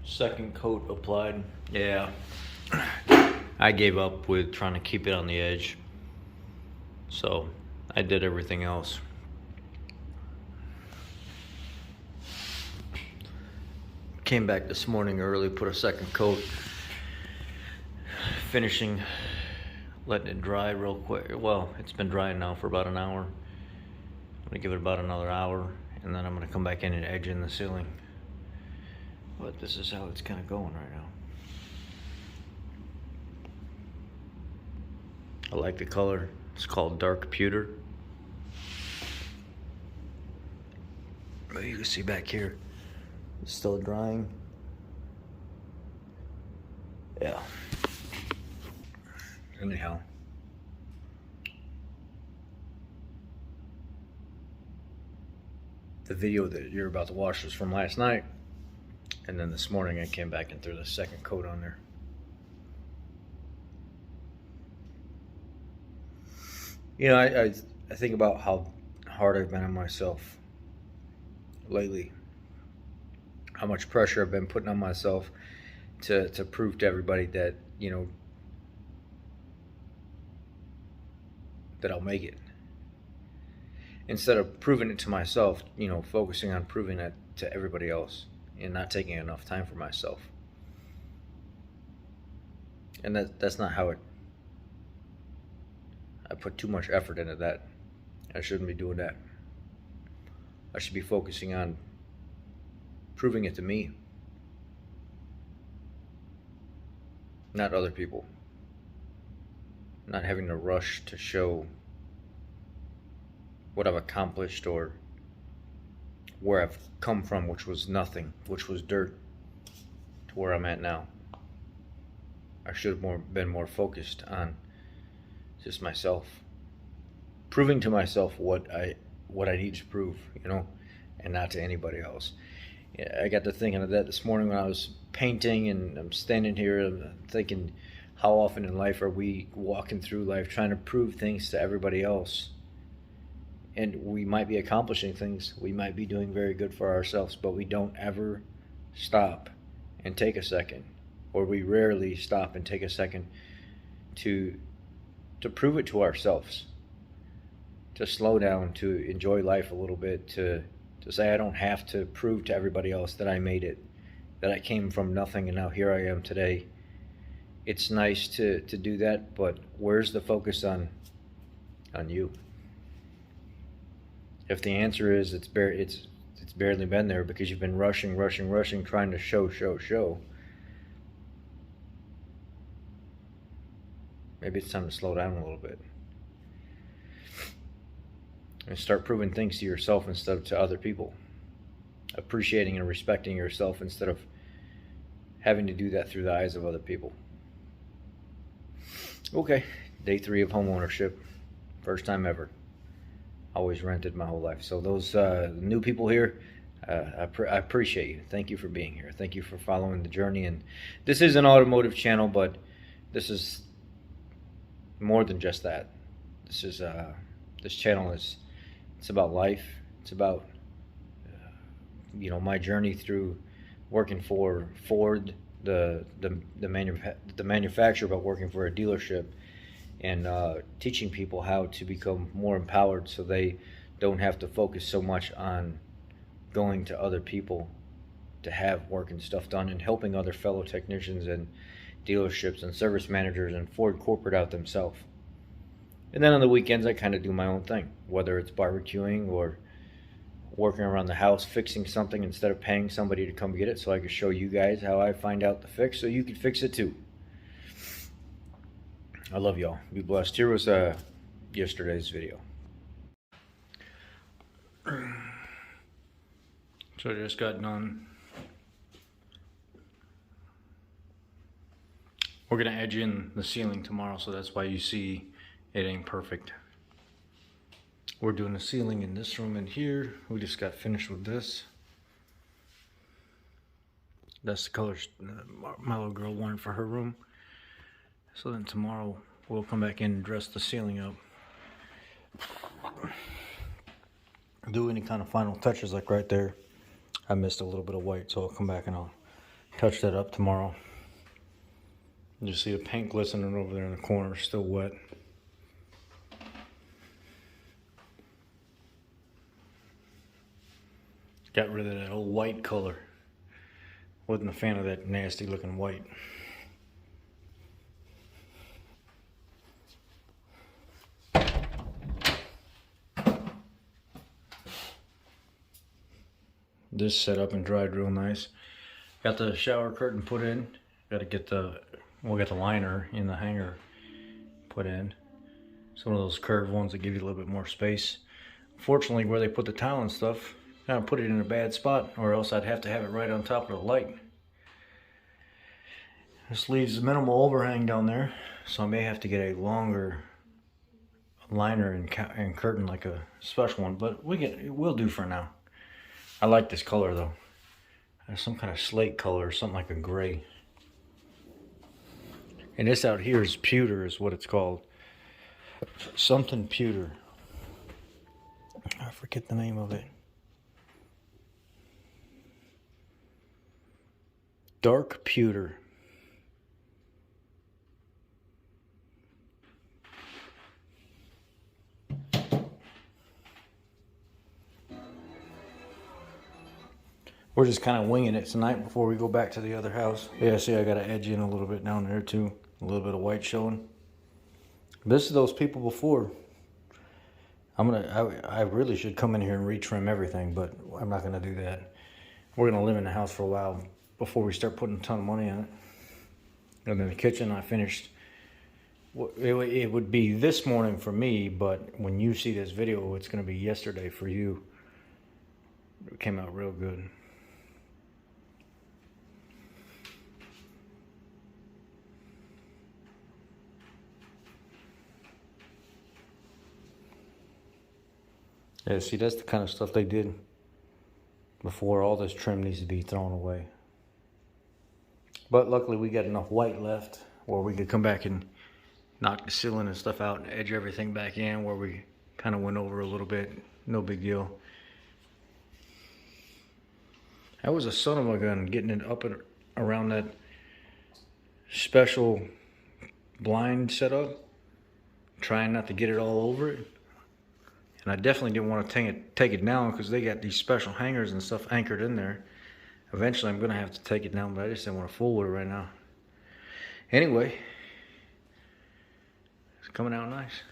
Second coat applied. Yeah, I gave up with trying to keep it on the edge, so I did everything else. Came back this morning early, put a second coat, finishing letting it dry real quick. Well, it's been drying now for about an hour. I'm gonna give it about another hour, and then I'm gonna come back in and edge in the ceiling. But this is how it's kind of going right now. I like the color. It's called dark pewter. But you can see back here, it's still drying. Yeah. Anyhow. The video that you're about to watch was from last night. And then this morning I came back and threw the second coat on there. You know, I think about how hard I've been on myself lately. How much pressure I've been putting on myself to prove to everybody that, you know, that I'll make it. Instead of proving it to myself, you know, focusing on proving it to everybody else and not taking enough time for myself. And that's not how I put too much effort into that. I shouldn't be doing that. I should be focusing on proving it to me, not other people. Not having to rush to show what I've accomplished or where I've come from, which was nothing, which was dirt, to where I'm at now. I should have been more focused on just myself, proving to myself what I need to prove, you know, and not to anybody else. I got to thinking of that this morning when I was painting, and I'm standing here and I'm thinking, how often in life are we walking through life trying to prove things to everybody else? And we might be accomplishing things, we might be doing very good for ourselves, but we don't ever stop and take a second, or we rarely stop and take a second to prove it to ourselves, to slow down, to enjoy life a little bit, to say I don't have to prove to everybody else that I made it, that I came from nothing and now here I am today. It's nice to do that, but where's the focus on you? If the answer is it's barely been there because you've been rushing, trying to show, maybe it's time to slow down a little bit and start proving things to yourself instead of to other people. Appreciating and respecting yourself instead of having to do that through the eyes of other people. Okay, day 3 of home ownership. First time ever. Always rented my whole life. So those new people here, I appreciate you. Thank you for being here. Thank you for following the journey. And this is an automotive channel, but this is more than just that. This channel it's about life. It's about you know, my journey through working for Ford, the manufacturer, but working for a dealership, and teaching people how to become more empowered so they don't have to focus so much on going to other people to have work and stuff done, and helping other fellow technicians and dealerships and service managers and Ford corporate out themselves. And then on the weekends I kind of do my own thing, whether it's barbecuing or working around the house fixing something instead of paying somebody to come get it, so I can show you guys how I find out the fix so you can fix it too. I love y'all. Be blessed. Here was yesterday's video. So I just got done. We're gonna edge in the ceiling tomorrow, so that's why you see it ain't perfect. We're doing the ceiling in this room in here. We just got finished with this. That's the colors my little girl wanted for her room. So then tomorrow we'll come back in and dress the ceiling up. Do any kind of final touches, like right there. I missed a little bit of white, so I'll come back and I'll touch that up tomorrow. You see the paint glistening over there in the corner, still wet. Got rid of that old white color. Wasn't a fan of that nasty looking white. This set up and dried real nice. Got the shower curtain put in. Got to get we'll get the liner in the hanger put in. It's one of those curved ones that give you a little bit more space. Fortunately, where they put the tile and stuff, kind of put it in a bad spot, or else I'd have to have it right on top of the light. This leaves a minimal overhang down there, so I may have to get a longer liner and curtain, like a special one, but we'll do for now. I like this color though. Some kind of slate color or something like a gray. And this out here is pewter, is what it's called. Something pewter. I forget the name of it. Dark pewter. We're just kind of winging it tonight before we go back to the other house. Yeah, see, I got to edge in a little bit down there too. A little bit of white showing. This is those people before. I really should come in here and retrim everything, but I'm not gonna do that. We're gonna live in the house for a while before we start putting a ton of money on it. And then the kitchen, I finished. It would be this morning for me, but when you see this video, it's gonna be yesterday for you. It came out real good. Yeah, see, that's the kind of stuff they did before. All this trim needs to be thrown away. But luckily we got enough white left where we could come back and knock the ceiling and stuff out and edge everything back in where we kind of went over a little bit. No big deal. That was a son of a gun getting it up and around that special blind setup. Trying not to get it all over it. And I definitely didn't want to take it down because they got these special hangers and stuff anchored in there. Eventually I'm going to have to take it down, but I just didn't want to fool with it right now. Anyway, it's coming out nice.